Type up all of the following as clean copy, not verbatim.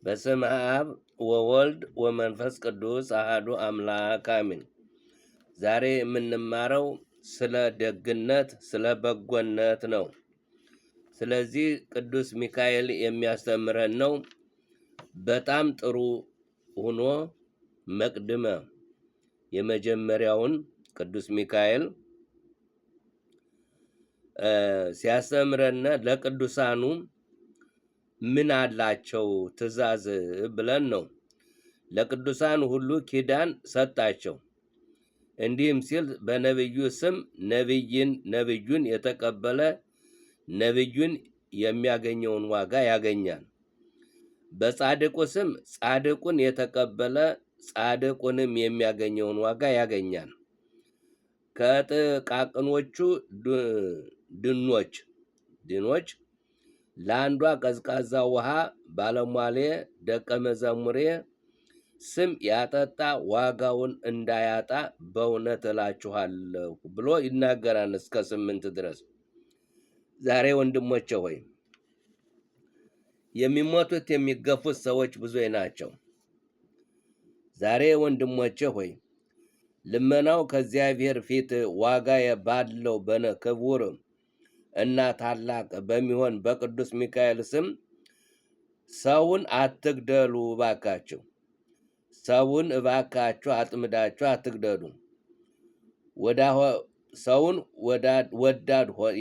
በስመ አብ ወወልድ ወመንፈስ ቅዱስ አሐዱ አምላክ አሜን። ዛሬ የምንማረው ስለ ደግነት፣ ስለ በጎነት ነው። ስለዚህ ቅዱስ ሚካኤል የሚያስተምረን ነው። በጣም ጥሩ ሆኖ መቅድመ የመጀመሪያውን ቅዱስ ሚካኤል ሲያስተምረን ለቅዱሳኑ ምን አላቸው ትእዛዝ ብለን ነው። ለቅዱሳን ሁሉ ኪዳን ሰጣቸው። እንዲህም ሲል በነቢዩ ስም ነቢዩን የተቀበለ ነቢዩን የሚያገኘውን ዋጋ ያገኛል። በጻድቁ ስም ጻድቁን የተቀበለ ጻድቁንም የሚያገኘውን ዋጋ ያገኛል። ከጥቃቅኖቹ ድኖች ለአንዷ ቀዝቃዛ ውሃ ባለሟሌ ደቀ መዛሙሬ ስም ያጠጣ ዋጋውን እንዳያጣ በእውነት እላችኋለሁ ብሎ ይናገራል እስከ 8 ድረስ። ዛሬ ወንድሞቼ ሆይ የሚሞቱት የሚገፉት ሰዎች ብዙ ናቸው። ዛሬ ወንድሞቼ ሆይ ልመናው ከእግዚአብሔር ፊት ዋጋ ባለው ክቡር እና ታላቅ በሚሆን በቅዱስ ሚካኤል ስም ሰውን አትግደሉ እባካችሁ። ሰውን እባካችሁ አጥምዳችሁ አትግደሉ። ሰውን ወዳድ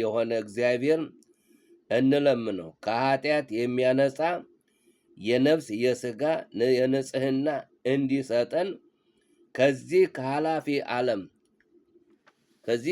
የሆነ እግዚአብሔር እንለምነው ከኃጢአት የሚያነጻ የነፍስ የሥጋ የንጽህና እንዲሰጠን ከዚህ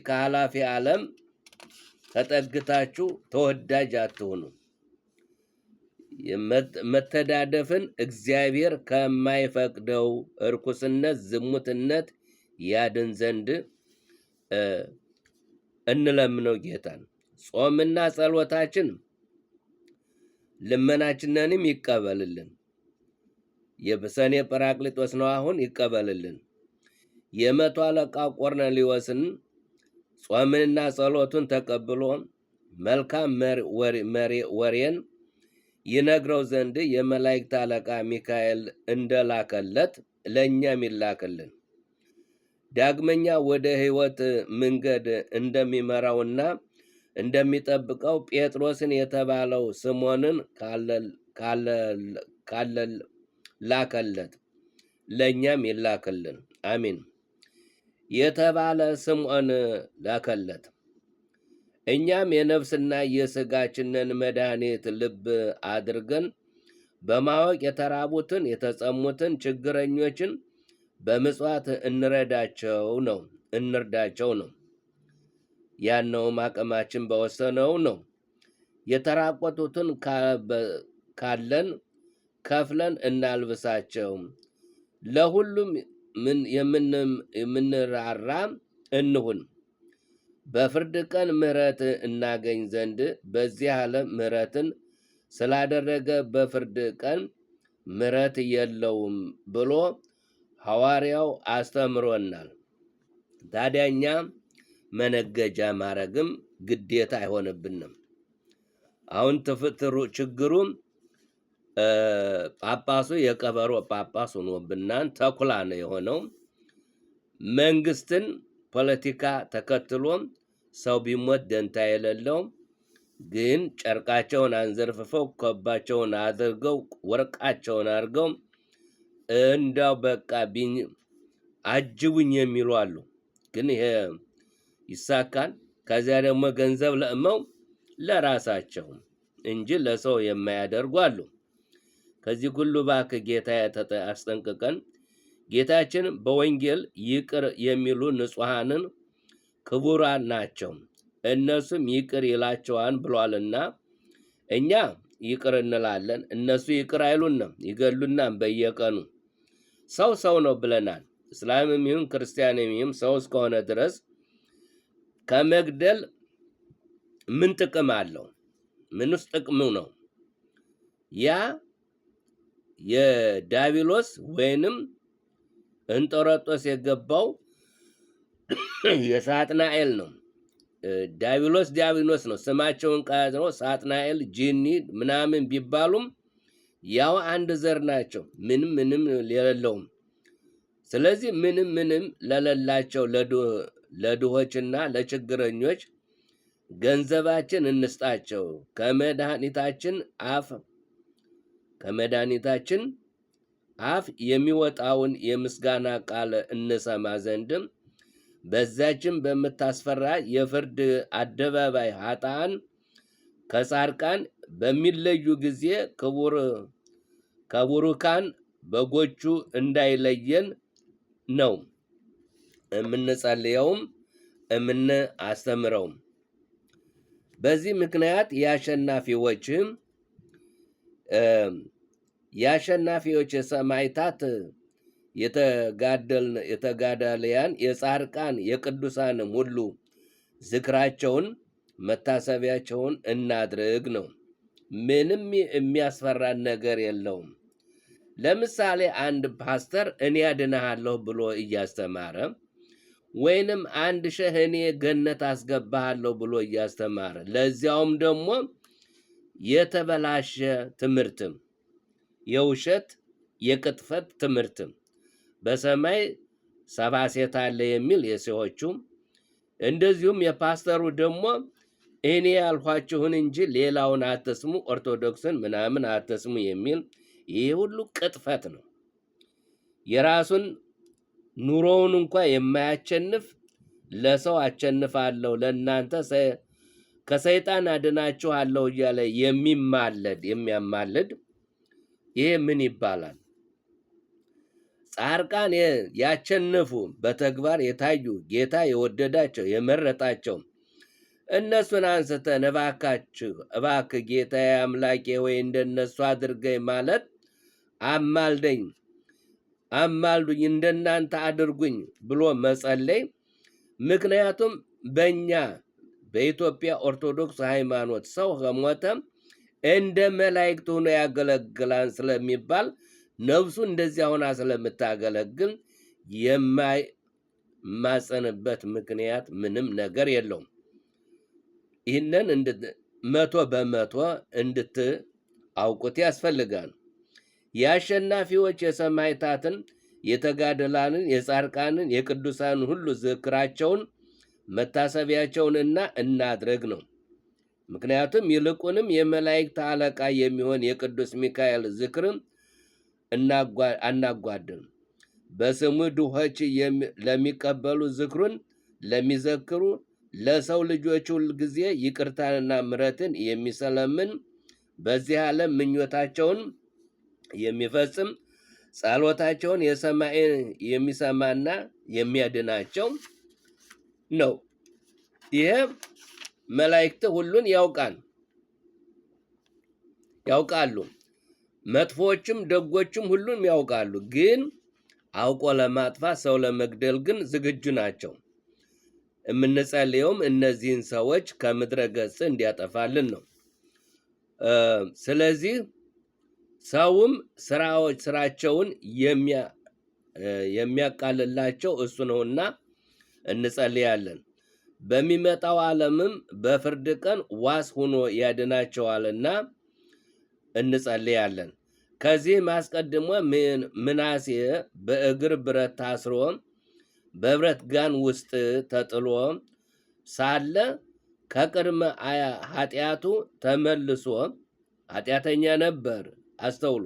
ከኃላፊ ዓለም ተጠግታችሁ ተወዳጅ አትሁኑ። መተዳደፍን እግዚአብሔር ከማይፈቅደው እርኩስነት፣ ዝሙትነት ያድን ዘንድ እንለምነው ጌታን። ጾምና ጸሎታችን ልመናችንንም ይቀበልልን። የሰኔ ጰራቅሊጦስ ነው አሁን ይቀበልልን። የመቶ አለቃ ቆርኔሌዎስን ጾምንና ጸሎቱን ተቀብሎ መልካም ወሬን ይነግረው ዘንድ የመላእክት አለቃ ሚካኤል እንደላከለት ለእኛም ይላክልን። ዳግመኛ ወደ ሕይወት መንገድ እንደሚመራውና እንደሚጠብቀው ጴጥሮስን የተባለው ስምዖንን ላከለት ለእኛም ይላክልን። አሚን። የተባለ ስምዖን ላከለት። እኛም የነፍስና የሥጋችንን መድኃኒት ልብ አድርገን በማወቅ የተራቡትን የተጸሙትን ችግረኞችን በምጽዋት እንርዳቸው ነው። ያነውም አቅማችን በወሰነው ነው። የተራቆቱትን ካለን ከፍለን እናልብሳቸው። ለሁሉም የምንራራ እንሁን። በፍርድ ቀን ምሕረት እናገኝ ዘንድ በዚህ ዓለም ምሕረትን ስላደረገ በፍርድ ቀን ምሕረት የለውም ብሎ ሐዋርያው አስተምሮናል። ታዲያ እኛ መነገጃ ማድረግም ግዴታ አይሆንብንም። አሁን ችግሩ ጳጳሱ የቀበሮ ጳጳስ ሆኖብናን ተኩላ ነው የሆነው። መንግስትን ፖለቲካ ተከትሎ ሰው ቢሞት ደንታ የሌለው ግን ጨርቃቸውን አንዘርፍፈው ኮባቸውን አድርገው ወርቃቸውን አድርገው እንዳው በቃ አጅቡኝ የሚሉ አሉ። ግን ይሄ ይሳካል። ከዚያ ደግሞ ገንዘብ ለእመው ለራሳቸው እንጂ ለሰው የማያደርጉ አሉ። ከዚህ ሁሉ እባክህ ጌታ አስጠንቅቀን። ጌታችን በወንጌል ይቅር የሚሉ ንጹሐንን ክቡራን ናቸው እነሱም ይቅር ይላቸዋል ብሏልና እኛ ይቅር እንላለን፣ እነሱ ይቅር አይሉንም፣ ይገሉናም በየቀኑ። ሰው ነው ብለናል። እስላምም ይሁን ክርስቲያንም ይሁን ሰው እስከሆነ ድረስ ከመግደል ምን ጥቅም አለው? ምንስ ጥቅሙ ነው? ያ የዳቢሎስ ወይንም እንጦሮጦስ የገባው የሳጥናኤል ነው። ዲያብሎስ ነው። ስማቸውን ቀያዝነው ሳጥናኤል ጂኒ ምናምን ቢባሉም ያው አንድ ዘር ናቸው፣ ምንም የሌለውም። ስለዚህ ምንም ለሌላቸው ለድሆችና ለችግረኞች ገንዘባችን እንስጣቸው፣ ከመድኃኒታችን አፍ የሚወጣውን የምስጋና ቃል እንሰማ ዘንድም በዛችም በምታስፈራ የፍርድ አደባባይ ኃጥአን ከጻድቃን በሚለዩ ጊዜ ከቡሩካን በጎቹ እንዳይለየን ነው የምንጸልየውም የምናስተምረውም። በዚህ ምክንያት የአሸናፊዎች የሰማዕታት የተጋዳልያን የጻድቃን የቅዱሳንም ሁሉ ዝክራቸውን መታሰቢያቸውን እናድርግ ነው። ምንም የሚያስፈራን ነገር የለውም። ለምሳሌ አንድ ፓስተር እኔ አድንሃለሁ ብሎ እያስተማረ ወይንም አንድ ሼህ እኔ ገነት አስገባሃለሁ ብሎ እያስተማረ ለዚያውም ደግሞ የተበላሸ ትምህርትም የውሸት የቅጥፈት ትምህርትም በሰማይ ሰባ ሴት አለ የሚል የሰዎቹም እንደዚሁም የፓስተሩ ደግሞ እኔ ያልኋችሁን እንጂ ሌላውን አትስሙ፣ ኦርቶዶክስን ምናምን አትስሙ የሚል ይህ ሁሉ ቅጥፈት ነው። የራሱን ኑሮውን እንኳ የማያቸንፍ ለሰው አቸንፋለሁ ለእናንተ ከሰይጣን አድናችኋለሁ እያለ የሚያማልድ ይሄ ምን ይባላል? ጻድቃን ያቸነፉ በተግባር የታዩ ጌታ የወደዳቸው የመረጣቸው እነሱን አንስተን እባክህ ጌታዬ አምላኬ ወይ እንደነሱ አድርገኝ ማለት አማልዱኝ እንደናንተ አድርጉኝ ብሎ መጸለይ። ምክንያቱም በእኛ በኢትዮጵያ ኦርቶዶክስ ሃይማኖት ሰው ከሞተ እንደ መላእክት ሆኖ ያገለግላል ስለሚባል ነፍሱ እንደዚያ ሆና ስለምታገለግል የማይማጸንበት ምክንያት ምንም ነገር የለውም። ይህንን 100% እንድታውቁት ያስፈልጋል። የአሸናፊዎች የሰማዕታትን የተጋደላንን የጻድቃንን የቅዱሳን ሁሉ ዝክራቸውን መታሰቢያቸውንና እናድርግ ነው። ምክንያቱም ይልቁንም የመላእክት አለቃ የሚሆን የቅዱስ ሚካኤል ዝክርም አናጓድም። በስሙ ድሆች ለሚቀበሉ ዝክሩን ለሚዘክሩ ለሰው ልጆች ሁል ጊዜ ይቅርታንና ምሕረትን የሚሰለምን በዚህ ዓለም ምኞታቸውን የሚፈጽም ጸሎታቸውን የሰማይ የሚሰማና የሚያድናቸው ነው። ይሄ መላእክት ሁሉን ያውቃሉ። መጥፎችም ደጎችም ሁሉም ያውቃሉ። ግን አውቆ ለማጥፋት ሰው ለመግደል ግን ዝግጁ ናቸው። የምንጸልየውም እነዚህን ሰዎች ከምድረ ገጽ እንዲያጠፋልን ነው። ስለዚህ ሰውም ስራቸውን የሚያቃልላቸው እሱ ነውና እንጸልያለን። በሚመጣው ዓለምም በፍርድ ቀን ዋስ ሆኖ ያድናቸዋልና እንጸልያለን። ከዚህም አስቀድሞ ምናሴ በእግር ብረት ታስሮ በብረት ጋን ውስጥ ተጥሎ ሳለ ከቅድመ ኃጢአቱ ተመልሶ ኃጢአተኛ ነበር። አስተውሉ።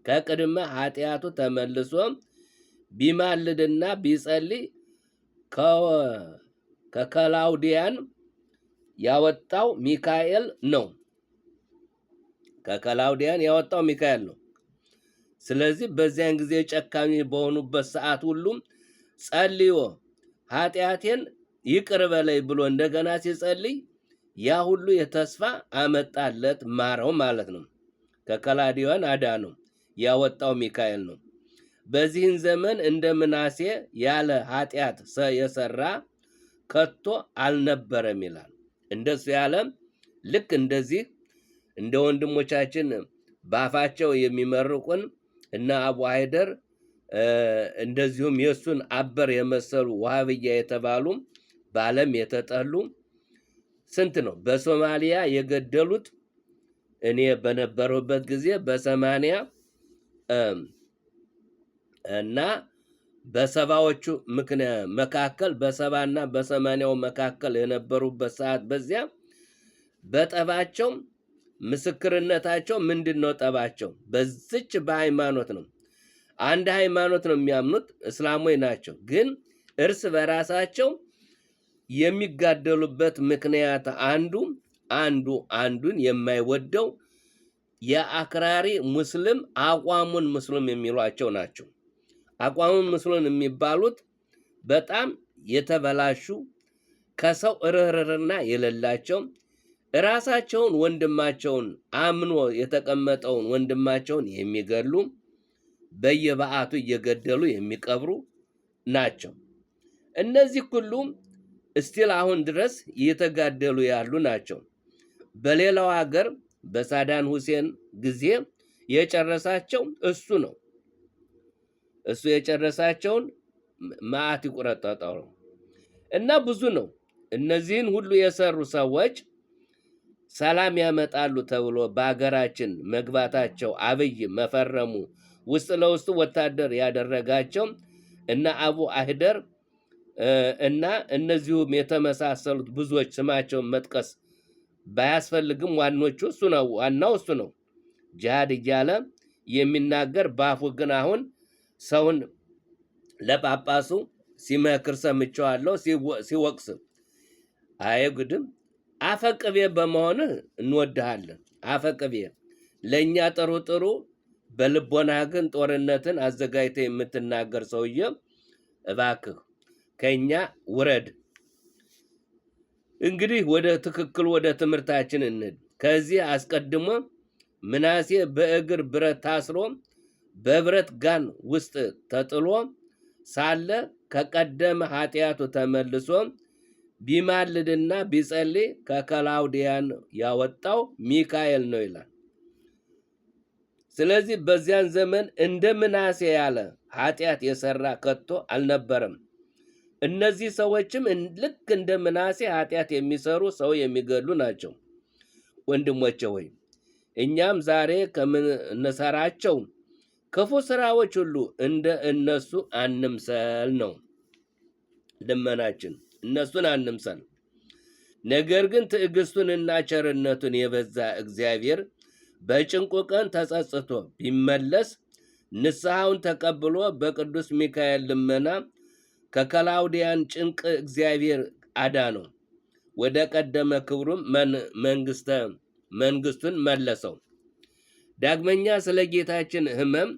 ከቅድመ ኃጢአቱ ተመልሶ ቢማልድና ቢጸልይ ከከላውዲያን ያወጣው ሚካኤል ነው። ከከላውዲያን ያወጣው ሚካኤል ነው። ስለዚህ በዚያን ጊዜ ጨካኝ በሆኑበት ሰዓት ሁሉም ጸልዮ ኃጢአቴን ይቅር በለይ ብሎ እንደገና ሲጸልይ ያ ሁሉ የተስፋ አመጣለት፣ ማረው ማለት ነው። ከከላውዲያን አዳነው፣ ያወጣው ሚካኤል ነው። በዚህን ዘመን እንደ ምናሴ ያለ ኃጢአት የሰራ ከቶ አልነበረም ይላል። እንደሱ ያለ ልክ እንደዚህ እንደ ወንድሞቻችን ባፋቸው የሚመርቁን እና አቡ ሃይደር እንደዚሁም የሱን አበር የመሰሉ ዋሃብያ የተባሉ በዓለም የተጠሉ ስንት ነው። በሶማሊያ የገደሉት እኔ በነበርሁበት ጊዜ በ80 እና በሰባዎቹ መካከል በ70 እና በ80 መካከል የነበሩበት ሰዓት በዚያ በጠባቸው ምስክርነታቸው ምንድነው? ጠባቸው በዚች በሃይማኖት ነው። አንድ ሃይማኖት ነው የሚያምኑት፣ እስላሞች ናቸው። ግን እርስ በራሳቸው የሚጋደሉበት ምክንያት አንዱን የማይወደው የአክራሪ ሙስሊም አቋሙን ሙስሊም የሚሏቸው ናቸው። አቋሙን ሙስሊም የሚባሉት በጣም የተበላሹ ከሰው ርህርህና የሌላቸው ራሳቸውን ወንድማቸውን አምኖ የተቀመጠውን ወንድማቸውን የሚገሉ በየበዓቱ እየገደሉ የሚቀብሩ ናቸው። እነዚህ ሁሉ እስቲል አሁን ድረስ እየተጋደሉ ያሉ ናቸው። በሌላው ሀገር በሳዳም ሁሴን ጊዜ የጨረሳቸው እሱ ነው። እሱ የጨረሳቸውን መዓት ይቆረጣጣው እና ብዙ ነው። እነዚህን ሁሉ የሰሩ ሰዎች ሰላም ያመጣሉ ተብሎ በአገራችን መግባታቸው አብይ መፈረሙ ውስጥ ለውስጥ ወታደር ያደረጋቸው እና አቡ አህደር እና እነዚሁም የተመሳሰሉት ብዙዎች ስማቸውን መጥቀስ ባያስፈልግም ዋናው እሱ ነው። ጂሃድ እያለ የሚናገር ባፉ ግን አሁን ሰውን ለጳጳሱ ሲመክር ሰምቼዋለሁ፣ ሲወቅስ አይግድም አፈቅቤ በመሆንህ እንወድሃለን። አፈቅቤ ለእኛ ጥሩ በልቦናህ ግን ጦርነትን አዘጋጅተህ የምትናገር ሰውዬ እባክህ ከኛ ውረድ። እንግዲህ ወደ ትምህርታችን እንሂድ። ከዚህ አስቀድሞ ምናሴ በእግር ብረት ታስሮ በብረት ጋን ውስጥ ተጥሎ ሳለ ከቀደመ ኃጢአቱ ተመልሶ ቢማልድና ቢጸልይ ከከላውዲያን ያወጣው ሚካኤል ነው ይላል። ስለዚህ በዚያን ዘመን እንደ ምናሴ ያለ ኃጢአት የሰራ ከቶ አልነበረም። እነዚህ ሰዎችም ልክ እንደ ምናሴ ኃጢአት የሚሰሩ ሰው የሚገሉ ናቸው። ወንድሞቼ ሆይ እኛም ዛሬ ከምንሰራቸው ክፉ ስራዎች ሁሉ እንደ እነሱ አንምሰል ነው ልመናችን። እነሱን አንምሰል። ነገር ግን ትዕግስቱንና ቸርነቱን የበዛ እግዚአብሔር በጭንቁ ቀን ተጸጽቶ ቢመለስ ንስሐውን ተቀብሎ በቅዱስ ሚካኤል ልመና ከከላውዲያን ጭንቅ እግዚአብሔር አዳነው፣ ወደ ቀደመ ክብሩም መንግስቱን መለሰው። ዳግመኛ ስለ ጌታችን ሕመም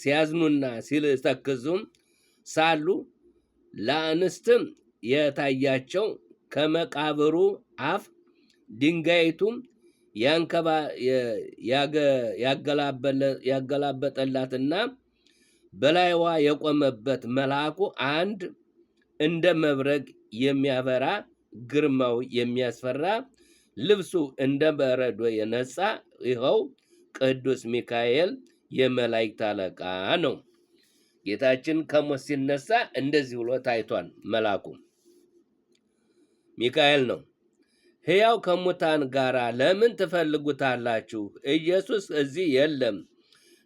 ሲያዝኑና ሲተክዙም ሳሉ ለአንስትም የታያቸው ከመቃብሩ አፍ ድንጋይቱም ያገላበጠላትና በላይዋ የቆመበት መልአኩ አንድ እንደ መብረቅ የሚያበራ ግርማው የሚያስፈራ ልብሱ እንደ በረዶ የነጻ ይኸው ቅዱስ ሚካኤል የመላእክት አለቃ ነው። ጌታችን ከሞት ሲነሳ እንደዚህ ብሎ ታይቷል። መልአኩ ሚካኤል ነው። ሕያው ከሙታን ጋራ ለምን ትፈልጉታላችሁ? ኢየሱስ እዚህ የለም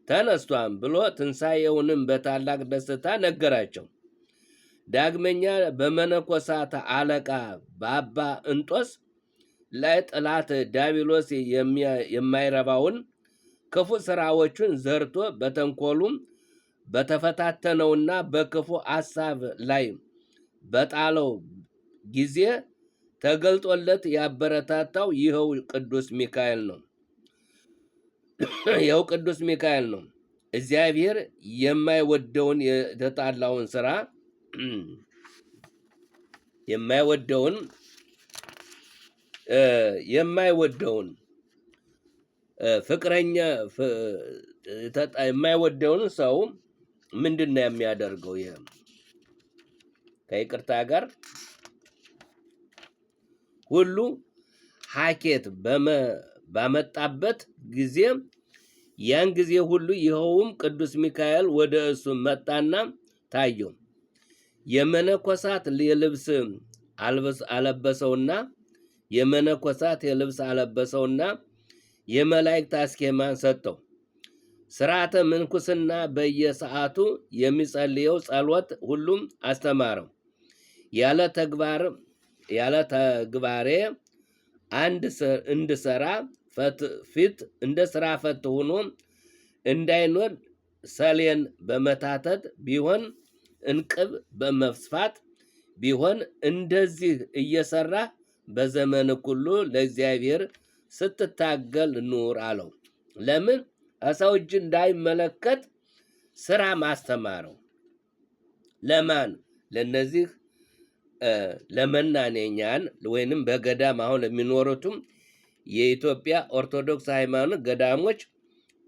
ተነስቷን ብሎ ትንሣኤውንም በታላቅ ደስታ ነገራቸው። ዳግመኛ በመነኮሳት አለቃ በአባ እንጦስ ላይ ጠላት ዲያብሎስ የማይረባውን ክፉ ስራዎቹን ዘርቶ በተንኮሉም በተፈታተነውና በክፉ ሐሳብ ላይ በጣለው ጊዜ ተገልጦለት ያበረታታው ይኸው ቅዱስ ሚካኤል ነው። ይኸው ቅዱስ ሚካኤል ነው። እግዚአብሔር የማይወደውን የተጣላውን ስራ የማይወደውን ፍቅረኛ የማይወደውን ሰው ምንድነው የሚያደርገው? ይሄ ከይቅርታ ጋር ሁሉ ሐኬት ባመጣበት ጊዜ ያን ጊዜ ሁሉ ይኸውም ቅዱስ ሚካኤል ወደ እሱ መጣና ታየው። የመነኮሳት ልብስ አለበሰውና የመነኮሳት የልብስ አለበሰውና የመላእክት አስኬማን ሰጠው። ስርዓተ ምንኩስና በየሰዓቱ የሚጸልየው ጸሎት ሁሉም አስተማረው። ያለ ተግባሬ እንድሰራ ፊት እንደ ስራ ፈት ሆኖ እንዳይኖር ሰሌን በመታተት ቢሆን እንቅብ በመፍስፋት ቢሆን እንደዚህ እየሰራ በዘመን ሁሉ ለእግዚአብሔር ስትታገል ኑር አለው። ለምን? ሰው እጅ እንዳይመለከት ስራ ማስተማረው። ለማን? ለነዚህ ለመናኔኛን ወይንም በገዳም አሁን ለሚኖሩትም የኢትዮጵያ ኦርቶዶክስ ሃይማኖት ገዳሞች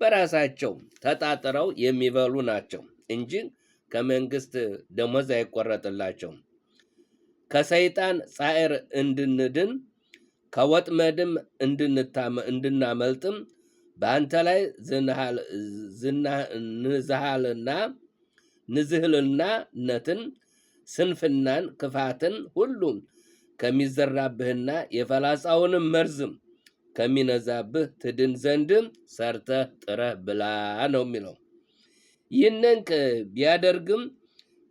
በራሳቸው ተጣጥረው የሚበሉ ናቸው እንጂ ከመንግስት ደሞዝ አይቆረጥላቸውም። ከሰይጣን ጻዕር እንድንድን ከወጥመድም እንድናመልጥም በአንተ ላይ ንዝህልናነትን፣ ስንፍናን፣ ክፋትን ሁሉም ከሚዘራብህና የፈላጻውንም መርዝም ከሚነዛብህ ትድን ዘንድ ሰርተህ ጥረህ ብላ ነው የሚለው። ይህንን ቢያደርግም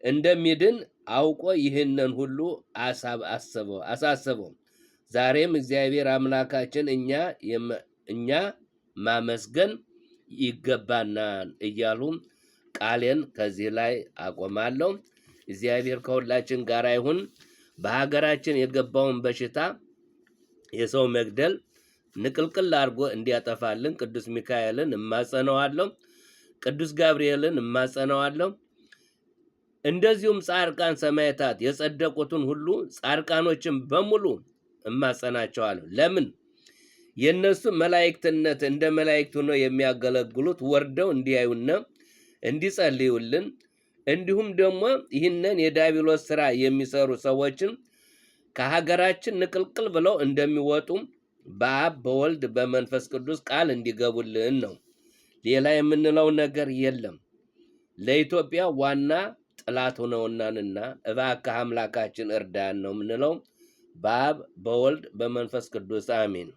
እንደሚድን አውቆ ይህንን ሁሉ አሳሰበው። ዛሬም እግዚአብሔር አምላካችን እኛ ማመስገን ይገባናል እያሉ ቃሌን ከዚህ ላይ አቆማለሁ። እግዚአብሔር ከሁላችን ጋር ይሁን። በሀገራችን የገባውን በሽታ የሰው መግደል ንቅልቅል አድርጎ እንዲያጠፋልን ቅዱስ ሚካኤልን እማጸነዋለሁ። ቅዱስ ገብርኤልን እማጸነዋለሁ። እንደዚሁም ጻድቃን ሰማዕታት የጸደቁትን ሁሉ ጻድቃኖችን በሙሉ እማጸናቸዋለሁ። ለምን? የነሱ መላእክትነት እንደ መላእክት ሆነው የሚያገለግሉት ወርደው እንዲያዩና እንዲጸልዩልን፣ እንዲሁም ደግሞ ይህንን የዲያብሎስ ስራ የሚሰሩ ሰዎችን ከሀገራችን ንቅልቅል ብለው እንደሚወጡ በአብ በወልድ በመንፈስ ቅዱስ ቃል እንዲገቡልን ነው። ሌላ የምንለው ነገር የለም። ለኢትዮጵያ ዋና ጠላት ሆነውናልና እባክህ አምላካችን እርዳን ነው የምንለው። በአብ በወልድ በመንፈስ ቅዱስ አሜን።